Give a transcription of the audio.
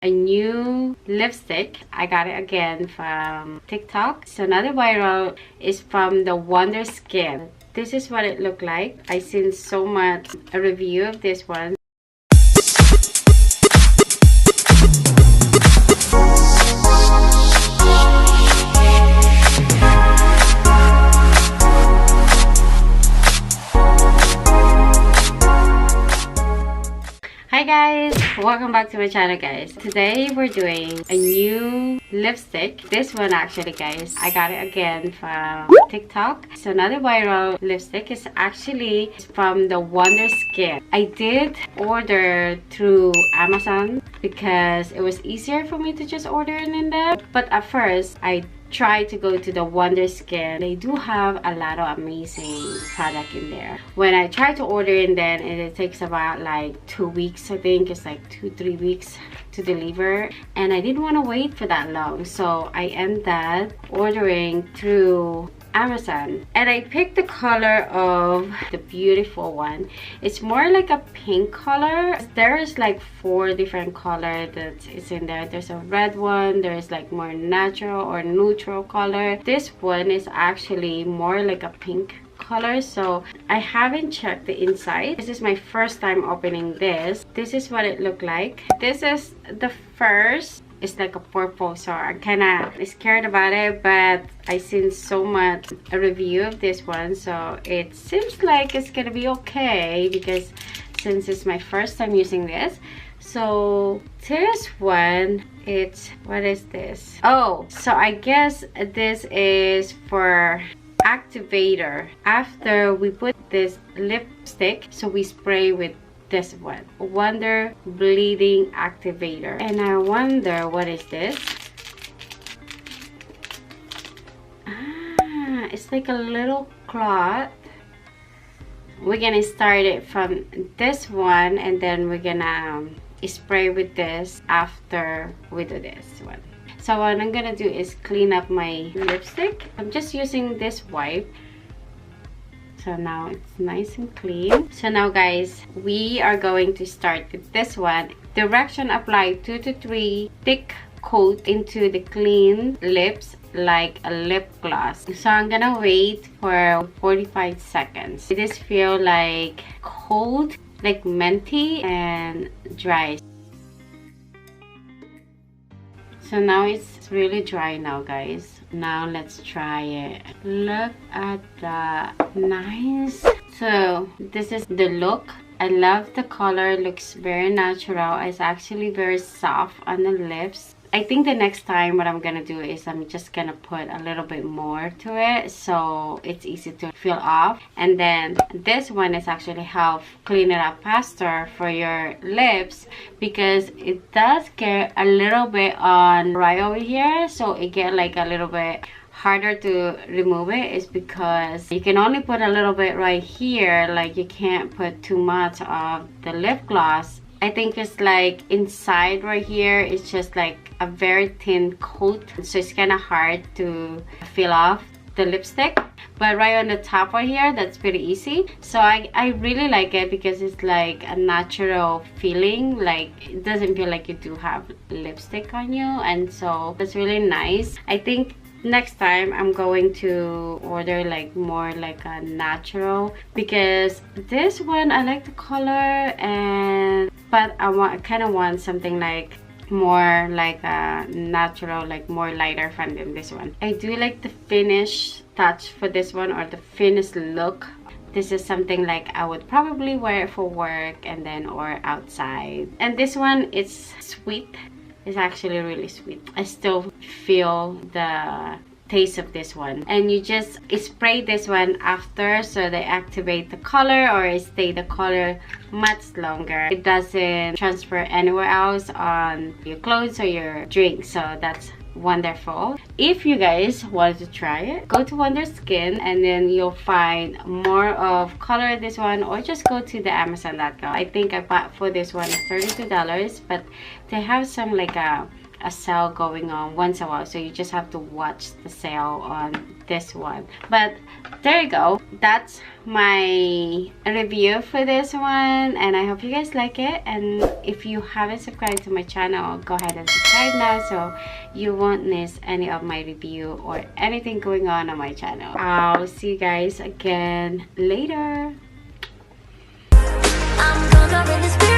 a new lipstick. I got it again from TikTok. So another viral is from the Wonderskin. This is what it looked like. I seen so much a review of this one. Hi guys, welcome back to my channel guys. Today we're doing a new lipstick. This one actually guys, I got it again from TikTok. So another viral lipstick is actually from the Wonderskin. I did order through Amazon because it was easier for me to just order it in there. But at first I try to go to the Wonderskin. They do have a lot of amazing product in there. When I try to order in then, it takes about like 2 weeks. I think it's like 2-3 weeks to deliver, and I didn't want to wait for that long, so I ended up ordering through Amazon. And I picked the color of the beautiful one. It's more like a pink color. There's like 4 different colors that is in there. There's a red one, there's like more natural or neutral color. This one is actually more like a pink color, so I haven't checked the inside. This is my first time opening this. This is what it looked like. This is the first. It's like a purple, so I'm kind of scared about it, but I seen so much a review of this one, so it seems like it's gonna be okay because since it's my first time using this. So this one, it's, what is this? Oh, so I guess this is for activator. After we put this lipstick, so we spray with this one, Wonder Bleeding Activator. And I wonder what is this. It's like a little cloth. We're gonna start it from this one, and then we're gonna spray with this after we do this one. So what I'm gonna do is clean up my lipstick. I'm just using this wipe. So now it's nice and clean. So now guys, we are going to start with this one. Direction: apply 2 to 3 thick coat into the clean lips like a lip gloss. So I'm gonna wait for 45 seconds. It just feel like cold, like minty and dry. So now it's really dry now guys. Now let's try it. Look at that, nice. So this is the look. I love the color, looks very natural. It's actually very soft on the lips. I think the next time what I'm gonna do is I'm just gonna put a little bit more to it so it's easy to peel off. And then this one is actually help clean it up faster for your lips because it does get a little bit on right over here, so it get like a little bit harder to remove it. Is because you can only put a little bit right here, like you can't put too much of the lip gloss. I think it's like inside right here, it's just like a very thin coat, so it's kind of hard to peel off the lipstick. But right on the top right here, that's pretty easy. So I really like it because it's like a natural feeling, like it doesn't feel like you do have lipstick on you, and so that's really nice. I think next time I'm going to order like more like a natural, because this one I like the color, and but I kind of want something like more like a natural, like more lighter fan than this one. I do like the finish touch for this one, or the finished look. This is something like I would probably wear it for work and then or outside. And this one, it's sweet. It's actually really sweet. I still feel the taste of this one, and you just spray this one after, so they activate the color or stay the color much longer. It doesn't transfer anywhere else on your clothes or your drink, so that's wonderful. If you guys wanted to try it, go to Wonderskin and then you'll find more of color this one, or just go to the Amazon.com. I think I bought for this one $32, but they have some like a a sale going on once a while, so you just have to watch the sale on this one. But there you go, that's my review for this one, and I hope you guys like it. And if you haven't subscribed to my channel, go ahead and subscribe now so you won't miss any of my review or anything going on my channel. I'll see you guys again later. I'm gonna